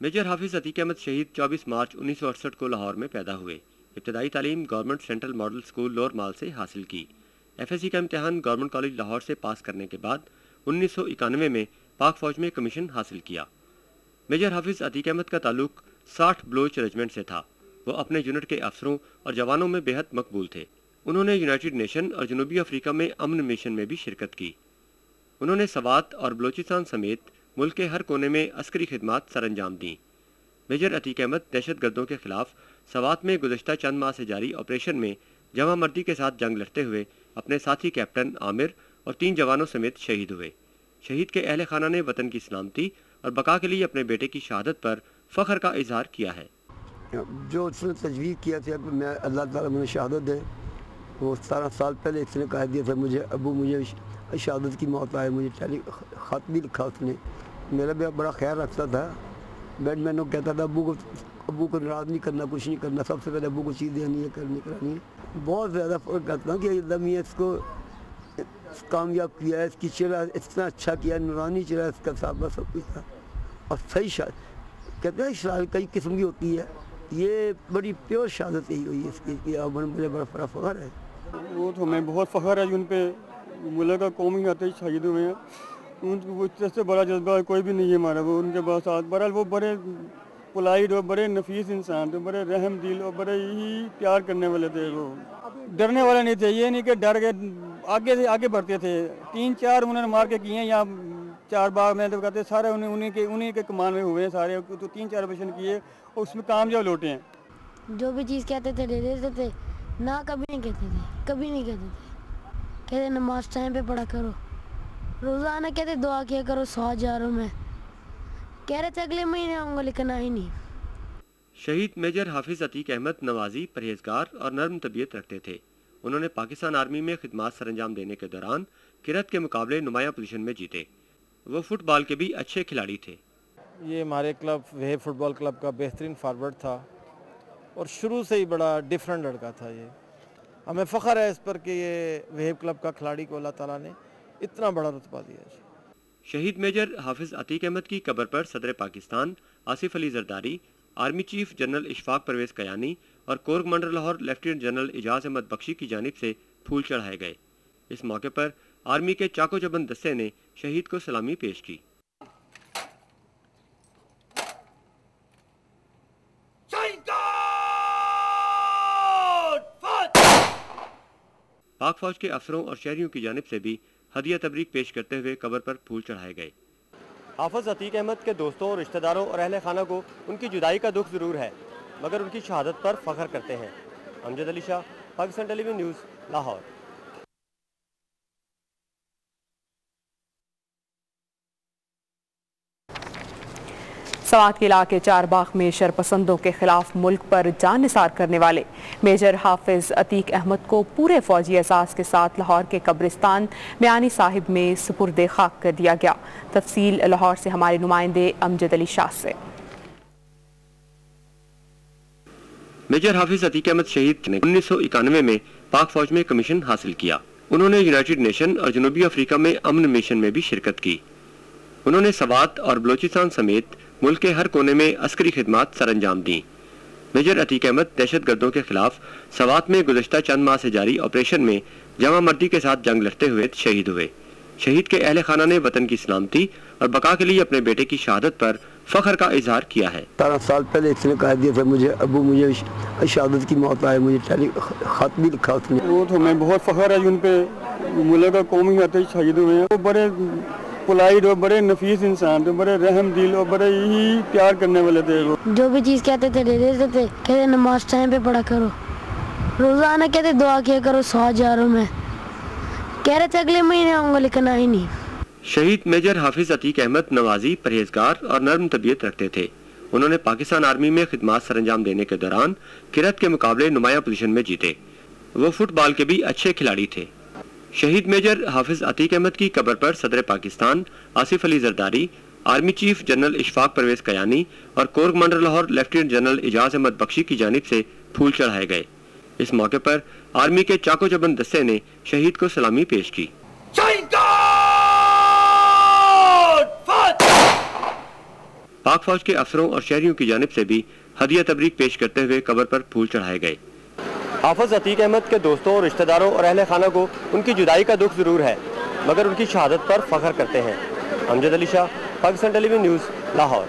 Major हाफिज अतीक अहमद शहीद 24 मार्च 1968 को लाहौर में पैदा हुए। इब्तदाई तालीम government central model school lower mall से हासिल की। FSC का इम्तिहान गवर्नमेंट कॉलेज लाहौर से पास करने के बाद 1991 में पाक फौज में कमीशन हासिल किया। मेजर हाफिज अतीक अहमद का ताल्लुक 60 बलोच रेजिमेंट से था। वो अपने यूनिट के अफसरों और जवानों में बेहद मकबूल थे। उन्होंने यूनाइटेड नेशन और जनूबी अफ्रीका में अमन मिशन में भी शिरकत की। उन्होंने सवात और बलोचिस्तान समेत मुल्क के हर कोने में अस्करी खिदमात सरअंजाम दी। मेजर अतीक अहमद दहशत गर्दों के खिलाफ सवात में गुज़श्ता चंद माह से जारी ऑपरेशन में जमा मर्दी के साथ जंग लड़ते हुए अपने साथी कैप्टन आमिर और 3 जवानों समेत शहीद हुए। शहीद के अहले खाना ने वतन की सलामती और बका के लिए अपने बेटे की शहादत पर फख्र का इजहार किया है। जो उसने तजवीज़ किया था कि मैं अल्लाह ताला मुझे शहादत दे, वो 17 साल पहले इसने कह दिया था मुझे अबू मुझे शहादत की मौत आए। मुझे ख़त भी लिखा उसने। मेरा भी बड़ा ख्याल रखता था। मैंने कहता था अबू को नाराज़ नहीं करना, कुछ नहीं करना, सबसे पहले अबू को चीज़ देनी है, करनी करानी है। बहुत ज़्यादा फ़र्क करता हूँ कि अल्लाह इसको कामयाब किया है, इसकी चेहरा इतना अच्छा किया, नूरानी चेहरा इसका साहब सब कुछ था। और सही कहते हैं शहादत कई किस्म की होती है, ये बड़ी प्योर शहादत ही हुई है इसकी। मुझे बड़ा फ़ख्र है। वो तो हमें बहुत फ़ख्र है उन पर, मुल्क का कौमी आते ही शहीद हुए हैं। उनको से बड़ा जज्बा कोई भी नहीं है हमारा। वो उनके पास बहरहाल वो बड़े पोलाइट और बड़े नफीस इंसान थे, बड़े रहम दिल और बड़े ही प्यार करने वाले थे। वो डरने वाले नहीं थे, ये नहीं कि डर के आगे से आगे बढ़ते थे। 3-4 उन्होंने मार के किए हैं यहाँ 4 बाग में, तो कहते सारे उन्हीं के कमान में हुए हैं सारे। तो 3-4 ऑपरेशन किए और उसमें कामयाब लौटे हैं। जो भी चीज़ कहते थे दे देते थे, ना कभी नहीं कहते थे, कभी नहीं कहते थे। कहते नमाज टाइम पे पढ़ा करो, रोज़ाना कहते दुआ किया करो 100 हज़ारों में। कह रहे थे अगले महीने आऊँगा, लेकिन आई नहीं। शहीद मेजर हाफिज अतीक अहमद नवाजी, परहेजगार और नर्म तबीयत रखते थे। उन्होंने पाकिस्तान आर्मी में खिदमात सरअंजाम देने के दौरान किरत के मुकाबले नुमाया पोजीशन में जीते। वो फुटबॉल के भी अच्छे खिलाड़ी थे। ये हमारे क्लब वेब फुटबॉल क्लब का बेहतरीन फारवर्ड था और शुरू से ही बड़ा डिफरेंट लड़का था। ये हमें फ़ख्र है इस पर कि ये वेब क्लब का खिलाड़ी को अल्लाह ताला ने इतना बड़ा रुतबा दिया। शहीद मेजर हाफिज अतीक अहमद की कब्र पर सदर Pakistan Asif Ali Zardari, army chief general Ishfaq Pervez Kayani और corps commander Lahore lieutenant general Ijaz Ahmed Bakhshi की जानिब से फूल चढ़ाए गए। इस मौके पर आर्मी के चाको चबंद दस्ते ने शहीद को सलामी पेश की। पाक फौज के अफसरों और शहरियों की जानिब से भी हदिया तबरीक पेश करते हुए कब्र पर फूल चढ़ाए गए। हाफिज अतीक अहमद के दोस्तों, रिश्तेदारों और अहले खाना को उनकी जुदाई का दुख ज़रूर है, मगर उनकी शहादत पर फख्र करते हैं। Amjad Ali Shah, Pakistan television news, Lahore. सवात के इलाके चारबाग में शरपसंदों के खिलाफ मुल्क पर जान निसार करने वाले मेजर हाफिज अतीक अहमद को पूरे फौजी एहसास के साथ लाहौर के कब्रिस्तान मियानी साहिब में सुपुर्द खाक कर दिया गया। तफसील लाहौर से हमारे नुमाइंदे अमजद अली शाह से। मेजर हाफिज अतीक अहमद शहीद ने 1991 में पाक फौज में कमीशन हासिल किया। उन्होंने यूनाइटेड नेशन और जनूबी अफ्रीका में अमन मिशन में भी शिरकत की। उन्होंने सवात और बलोचिस्तान समेत मुल्क के हर कोने में अस्करी खिदमात सरअंजाम दी। मेजर अतीक अहमद दहशत गर्दों के खिलाफ सवात में गुज़श्ता चंद माह से जारी ऑपरेशन में जमा मर्दी के साथ जंग लड़ते हुए शहीद हुए। शहीद के अहले खाना ने वतन की सलामती और बका के लिए अपने बेटे की शहादत पर फख्र का इजहार किया है। 17 साल पहले इसने कह दिया था मुझे अबू मुझे शहादत की मौत आए। मुझे ख़त भी लिखा उसने। वो तो हमें बहुत फ़ख्र है उन पर, मुल्क का कौमी आते ही शहीद हुए हैं। वो बड़े पोलाइट और बड़े नफीस इंसान थे, बड़े रहम दिल और बड़े ही प्यार करने वाले थे। वो जो भी चीज़ कहते थे दे देते थे। कहते नमाज टाइम पे पढ़ा करो, रोज़ाना कहते दुआ किया करो 100 हज़ारों में। कह रहे थे अगले महीने आऊँगा, लेकिन आई नहीं। शहीद मेजर हाफिज अतीक अहमद नवाजी, परहेजगार और नर्म तबीयत रखते थे। उन्होंने पाकिस्तान आर्मी में खिदमात सरअंजाम देने के दौरान किरत के मुकाबले नुमाया पोजीशन में जीते। वो फुटबॉल के भी अच्छे खिलाड़ी थे। शहीद मेजर हाफिज अतीक अहमद की कब्र पर सदर Pakistan Asif Ali Zardari, army chief general Ishfaq Pervez Kayani और corps commander Lahore lieutenant general Ijaz Ahmed Bakhshi की जानिब से फूल चढ़ाए गए। इस मौके पर आर्मी के चाको चबंद दस्ते ने शहीद को सलामी पेश की। पाक फौज के अफसरों और शहरियों की जानिब से भी हदिया तबरीक पेश करते हुए कब्र पर फूल चढ़ाए गए। हाफिज अतीक अहमद के दोस्तों, रिश्तेदारों और अहले खाना को उनकी जुदाई का दुख जरूर है, मगर उनकी शहादत पर फख्र करते हैं। Amjad Ali Shah, Pakistan television news, Lahore.